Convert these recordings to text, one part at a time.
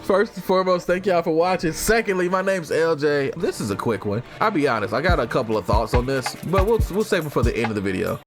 First and foremost, thank y'all for watching. Secondly, my name's LJ. This is a quick one. I'll be honest, I got a couple of thoughts on this, but we'll save them for the end of the video.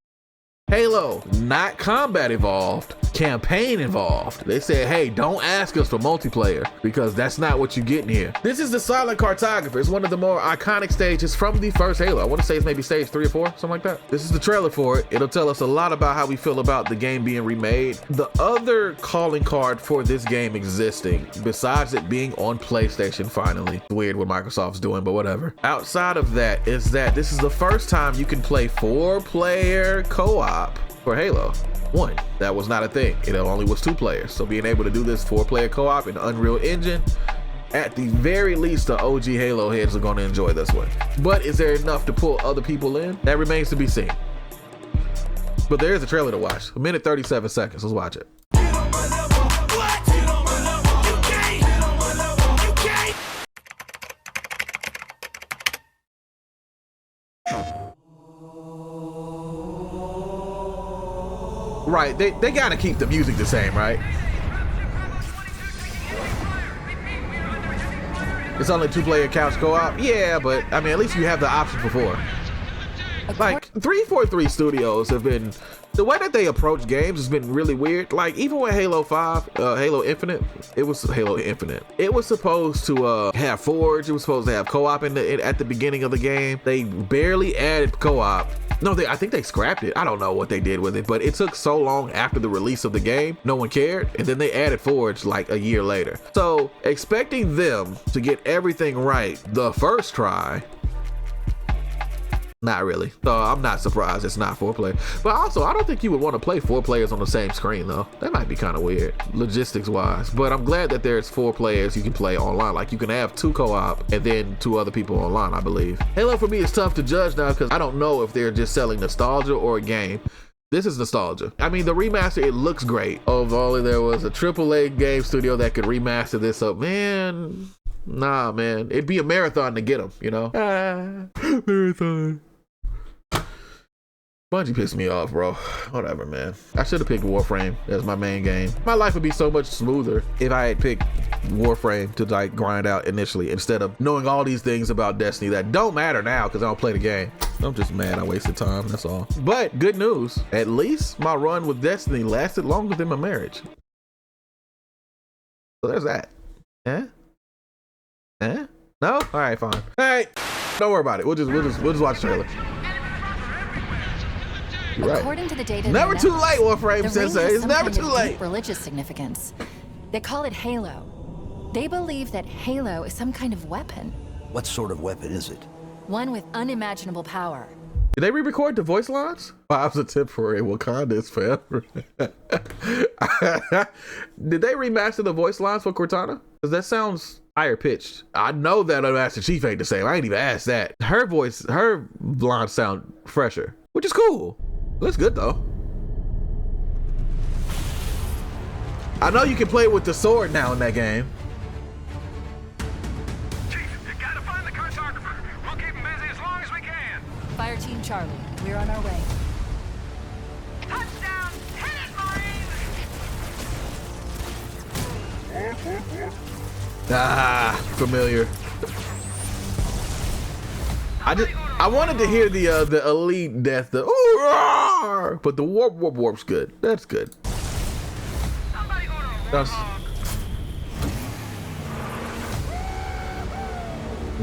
Halo, not combat involved, campaign involved. They said, hey, don't ask us for multiplayer because that's not what you get in here. This is the Silent Cartographer. It's one of the more iconic stages from the first Halo. I want to say it's maybe stage 3 or 4, something like that. This is the trailer for it. It'll tell us a lot about how we feel about the game being remade. The other calling card for this game existing, besides it being on PlayStation finally, weird what Microsoft's doing, but whatever. Outside of that is that this is the first time you can play 4-player co-op for Halo 1. That was not a thing. It only was 2 players. So being able to do this 4-player co-op in Unreal Engine, at the very least, the OG Halo heads are going to enjoy this one. But is there enough to pull other people in? That remains to be seen. But there is a trailer to watch. 1 minute 37 seconds. Let's watch it. Right, they gotta keep the music the same, right? It's only 2-player couch co-op. Yeah, but I mean, at least you have the option before. Like 343 Studios have been, the way that they approach games has been really weird. Like even with Halo 5, Halo Infinite, it was Halo Infinite. It was supposed to have Forge. It was supposed to have co-op at the beginning of the game. They barely added co-op. No, I think they scrapped it. I don't know what they did with it, but it took so long after the release of the game, no one cared, and then they added Forge like a year later. So expecting them to get everything right the first try, not really. So I'm not surprised it's not 4-player. But also, I don't think you would want to play 4 players on the same screen though. That might be kind of weird, logistics wise. But I'm glad that there's 4 players you can play online. Like you can have 2 co-op and then 2 other people online, I believe. Halo for me is tough to judge now because I don't know if they're just selling nostalgia or a game. This is nostalgia. I mean, the remaster, it looks great. Oh, if only there was a AAA game studio that could remaster this up. Man, nah, man. It'd be a marathon to get them, you know? Marathon. Bungie pissed me off, bro. Whatever, man. I should have picked Warframe as my main game. My life would be so much smoother if I had picked Warframe to like grind out initially instead of knowing all these things about Destiny that don't matter now because I don't play the game. I'm just mad I wasted time, that's all. But good news, at least my run with Destiny lasted longer than my marriage. So there's that. Eh? Eh? No? All right, fine. All right, don't worry about it. We'll just watch the trailer. Right. According to the data, never too late, Warframe Sensei. It's never too late. Religious significance. They call it Halo. They believe that Halo is some kind of weapon. What sort of weapon is it? One with unimaginable power. Did they re-record the voice lines? Bob's a temporary, Wakanda is forever. Did they remaster the voice lines for Cortana? Because that sounds higher pitched. I know that Master Chief ain't the same. I ain't even asked that. Her lines sound fresher, which is cool. Looks good though. I know you can play with the sword now in that game. Chief, you gotta find the cartographer. We'll keep him busy as long as we can. Fire Team Charlie, we're on our way. Touchdown! Hit it, Marines! Ah, familiar. I wanted to hear the elite death, the ooh, roar, but the warp's good. That's good.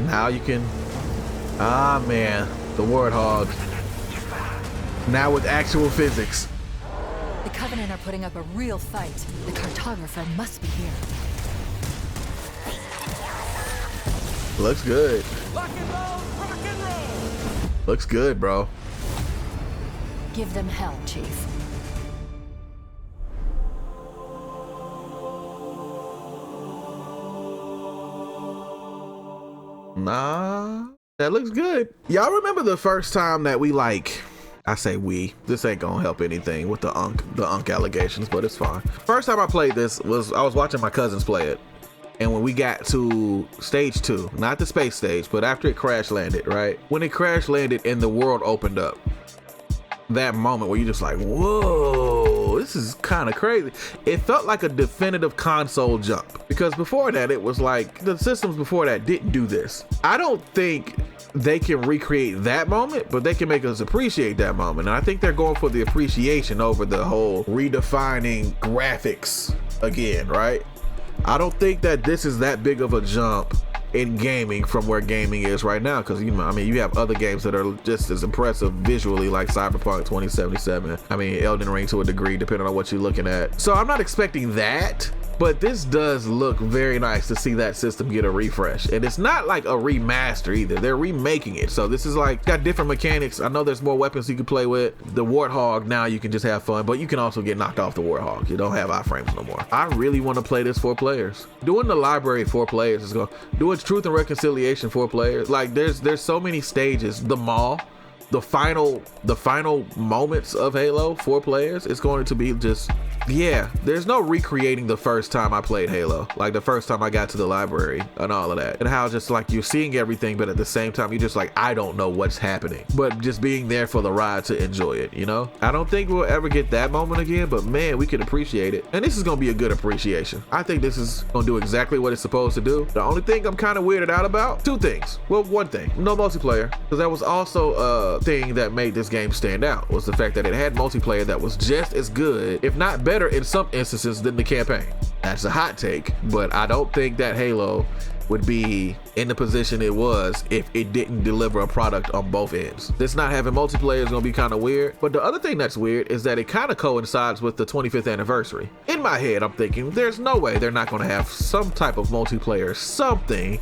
Now you can. Ah man, the Warthog. Now with actual physics. The Covenant are putting up a real fight. The cartographer must be here. Looks good. Rock and roll, rock and roll! Looks good, bro. Give them hell, Chief. Nah, that looks good. Y'all remember the first time that we I say we, this ain't gonna help anything with the Unk allegations, but it's fine. First time I played this was, I was watching my cousins play it. And when we got to stage 2, not the space stage, but after it crash landed, right? When it crash landed and the world opened up, that moment where you're just like, whoa, this this is kind of crazy. It felt like a definitive console jump, because before that it was like the systems before that didn't do this. I don't think they can recreate that moment, but they can make us appreciate that moment. And I think they're going for the appreciation over the whole redefining graphics again, right? I don't think that this is that big of a jump in gaming from where gaming is right now, because you know, I mean, you have other games that are just as impressive visually, like Cyberpunk 2077. I mean, Elden Ring to a degree, depending on what you're looking at. So I'm not expecting that, but this does look very nice to see that system get a refresh. And it's not like a remaster either. They're remaking it. So this is like got different mechanics. I know there's more weapons you can play with. The Warthog, now you can just have fun, but you can also get knocked off the Warthog. You don't have iframes no more. I really want to play this 4 players. Doing the library 4 players is going to do its Truth and Reconciliation 4 players. Like there's so many stages. The mall, the final moments of Halo 4 players, it's going to be just, yeah, there's no recreating the first time I played Halo, like the first time I got to the library and all of that, and how just like you're seeing everything, but at the same time you're just like, I don't know what's happening, but just being there for the ride to enjoy it, you know? I don't think we'll ever get that moment again, but man, we can appreciate it. And this is gonna be a good appreciation. I think this is gonna do exactly what it's supposed to do. The only thing I'm kind of weirded out about, 2 things. Well, 1 thing, no multiplayer, because that was also a thing that made this game stand out, was the fact that it had multiplayer that was just as good, if not better in some instances, than the campaign. That's a hot take, but I don't think that Halo would be in the position it was if it didn't deliver a product on both ends. This not having multiplayer is gonna be kind of weird, but the other thing that's weird is that it kind of coincides with the 25th anniversary. In my head, I'm thinking there's no way they're not gonna have some type of multiplayer, something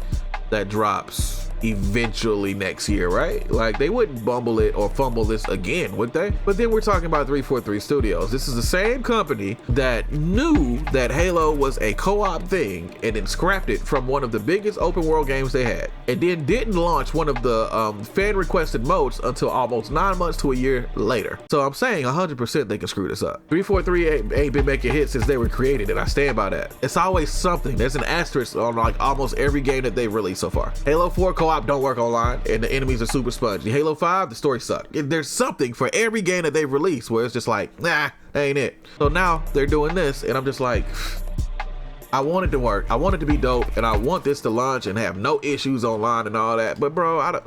that drops eventually next year, right? Like they wouldn't bumble it or fumble this again, would they? But then we're talking about 343 Studios. This is the same company that knew that Halo was a co-op thing and then scrapped it from one of the biggest open world games they had, and then didn't launch one of the fan requested modes until almost 9 months to a year later. So I'm saying 100% they can screw this up. 343 ain't been making hits since they were created, and I stand by that. It's always something. There's an asterisk on like almost every game that they've released so far. Halo 4 co-op don't work online, and the enemies are super spongy. Halo 5, the story sucked. There's something for every game that they've released where it's just like, nah, that ain't it. So now they're doing this, and I'm just like, I want it to work. I want it to be dope, and I want this to launch and have no issues online and all that. But bro, I don't.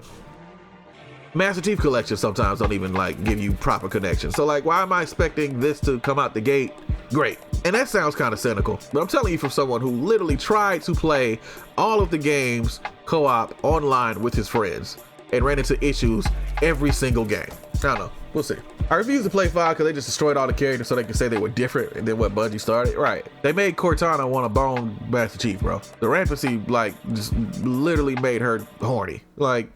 Master Chief Collection sometimes don't even like give you proper connection. So like, why am I expecting this to come out the gate great? And that sounds kind of cynical, but I'm telling you from someone who literally tried to play all of the games co-op online with his friends and ran into issues every single game. I don't know. We'll see. I refuse to play 5 because they just destroyed all the characters so they can say they were different than what Bungie started. Right. They made Cortana want to bone Master Chief, bro. The rampancy, like, just literally made her horny. Like,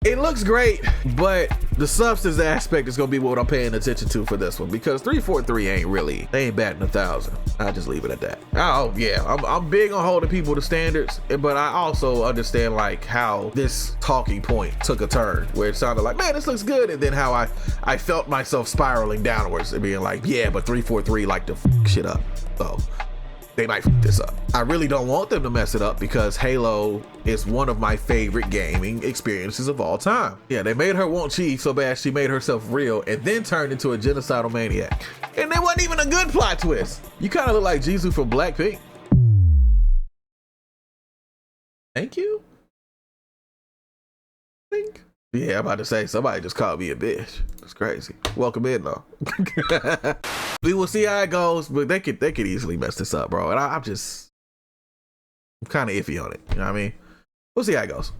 it looks great, but the substance aspect is gonna be what I'm paying attention to for this one, because 343 ain't really, they ain't batting 1,000. I'll just leave it at that. Oh yeah, I'm big on holding people to standards, but I also understand like how this talking point took a turn where it sounded like, man, this looks good, and then how I felt myself spiraling downwards and being like, yeah, but 343 like to f shit up. So they might f this up. I really don't want them to mess it up because Halo is one of my favorite gaming experiences of all time. Yeah, they made her want Chief so bad she made herself real and then turned into a genocidal maniac. And there wasn't even a good plot twist. You kind of look like Jisoo from Blackpink. Thank you? Think? Yeah, I'm about to say somebody just called me a bitch. That's crazy. Welcome in though. We will see how it goes, but they could easily mess this up, bro. And I'm kind of iffy on it. You know what I mean? We'll see how it goes.